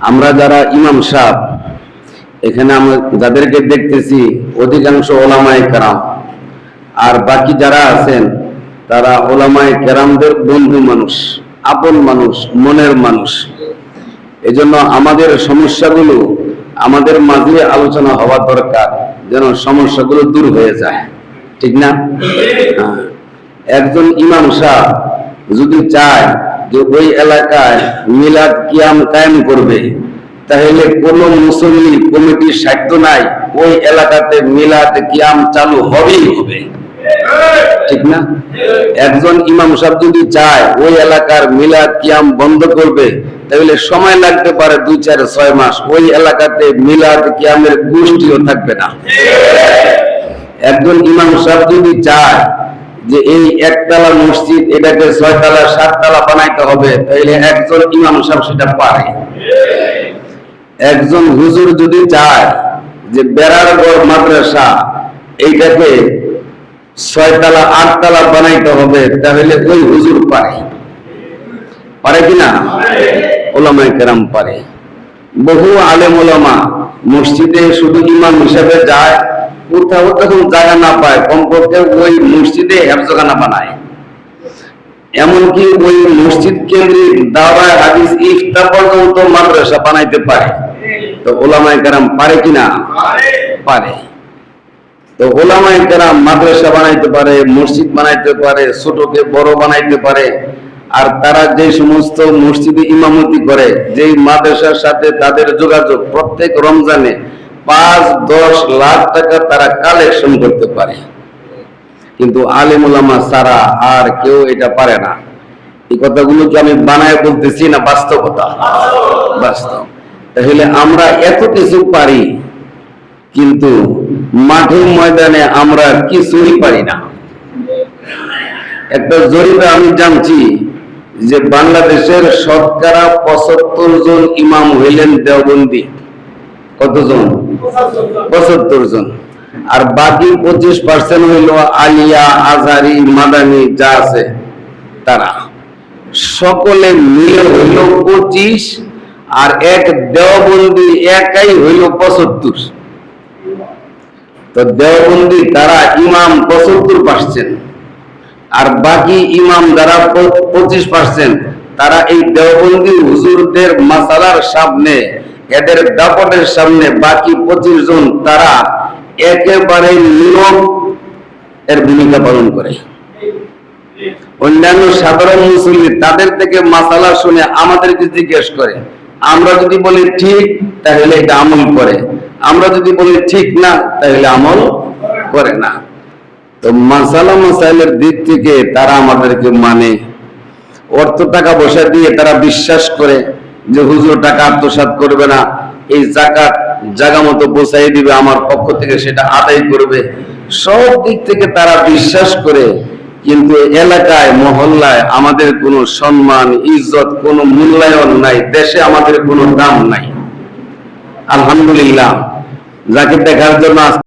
আমরা যারা ইমাম সাহেব এখানে আমরা যাদেরকে দেখতেছি অধিকাংশ ওলামায়ে কেরাম, আর বাকি যারা আছেন তারা ওলামায়ে কেরামদের বন্ধু মানুষ, আপন মানুষ, মনের মানুষ। এজন্য আমাদের সমস্যাগুলো আমাদের মাঝে আলোচনা হওয়া দরকার, যেন সমস্যাগুলো দূর হয়ে যায়, ঠিক না? একজন ইমাম সাহেব যদি চায় যে ওই এলাকায় মিলাদ কিয়াম কায়েম করবে, তাহলে কোন মুসল্লি কমিটির সাধ্য নাই, ওই এলাকাতে মিলাদ কিয়াম চালু হবেই হবে, ঠিক না? একজন ইমাম সাহেব যদি চায় ওই এলাকার মিলাদ কিয়াম বন্ধ করবে, তাহলে সময় লাগতে পারে 2, 4, 6 মাস, ওই এলাকাতে মিলাদ কিয়ামের গোষ্ঠীও থাকবে না। একজন ইমাম সাহেব যদি চায় যে এই একতলা মসজিদ এটাকে 6 তলা 7 তলা বানাইতে হবে, তাহলে একজন ইমাম সাহেব সেটা পারে। একজন হুজুর যদি চায় যে বেড়ারগড় মাদ্রাসা এইটাকে 6 তলা 8 তলা বানাইতে হবে, তাহলে ওই হুজুর পারে, পারে কিনা? ওলামায়ে কেরাম পারে। বহু আলেম ওলামা মসজিদে শুধু ইমাম হিসাবে যায়, কোথাও তখন জায়গা না পায়, কমপক্ষে ওই মসজিদে হেফজখানা বানায়, এমনকি ওই মসজিদ কেন্দ্রিক দাওরাহ হাদিস ইফতা পর্যন্ত মাদ্রাসা বানাইতে পারে। তো ওলামায়ে কেরাম পারে কিনা? পারে। তো ওলামায়ে কেরাম মাদ্রাসা বানাইতে পারে, মসজিদ বানাইতে পারে, ছোটকে বড় বানাইতে পারে। আর তারা যে সমস্ত মসজিদে ইমামতি করে, যেই মাদ্রাসার সাথে তাদের যোগাযোগ, প্রত্যেক রমজানে 5-10 লাখ টাকা তারা কালেকশন করতে পারে। কিন্তু আলেম ওলামা ছাড়া আর কেউ এটা পারে না। এই কথাগুলো কি আমি বানায় বলতেছি না বাস্তবতা? বাস্তব। তাহলে আমরা এত কিছু পারি, কিন্তু মাঠে ময়দানে আমরা কিছুই পারি না। একটা জরিপে আমি জানছি যে বাংলাদেশের শতকরা 75 জন ইমাম হইলেন দেওবন্দি। কতজন? 75 জন। আর বাকি 25% হইল আলিয়া, আজহারি, মাদানি যা আছে তারা। সকলে মিলে হইল 25, আর এক দেওবন্দি একাই হইল 75। তো দেওবন্দি তারা ইমাম 75%, আর বাকি ইমাম যারা 25%, তারা এই দেওবন্দি হুজুরদের মাসালার সামনে, এদের দাপটের সামনে বাকি 25 জন তারা একেবারে নীরব এর ভূমিকা পালন করে। অন্যান্য সাধারণ মুসল্লি তাদের থেকে মাসালা শুনে আমাদেরকে জিজ্ঞেস করে, আমরা যদি বলি ঠিক তাহলে এটা আমল করে, আমরা যদি বলি ঠিক না তাহলে আমল করে না। তো মাসালা মাসাইলের দিক থেকে তারা আমাদেরকে মানে, অর্থ টাকা পয়সা দিয়ে তারা বিশ্বাস করে যে হুজুর টাকা আত্মসাৎ করবে না, এই যাকাত জায়গা মতো পৌঁছাই দিবে, আমার পক্ষ থেকে সেটা আদায় করবে, সব দিক থেকে তারা বিশ্বাস করে। কিন্তু এলাকায় মহল্লায় আমাদের কোনো সম্মান, ইজ্জত, কোনো মূল্যায়ন নাই, দেশে আমাদের কোনো দাম নাই। আলহামদুলিল্লাহ, যাকে দেখার জন্য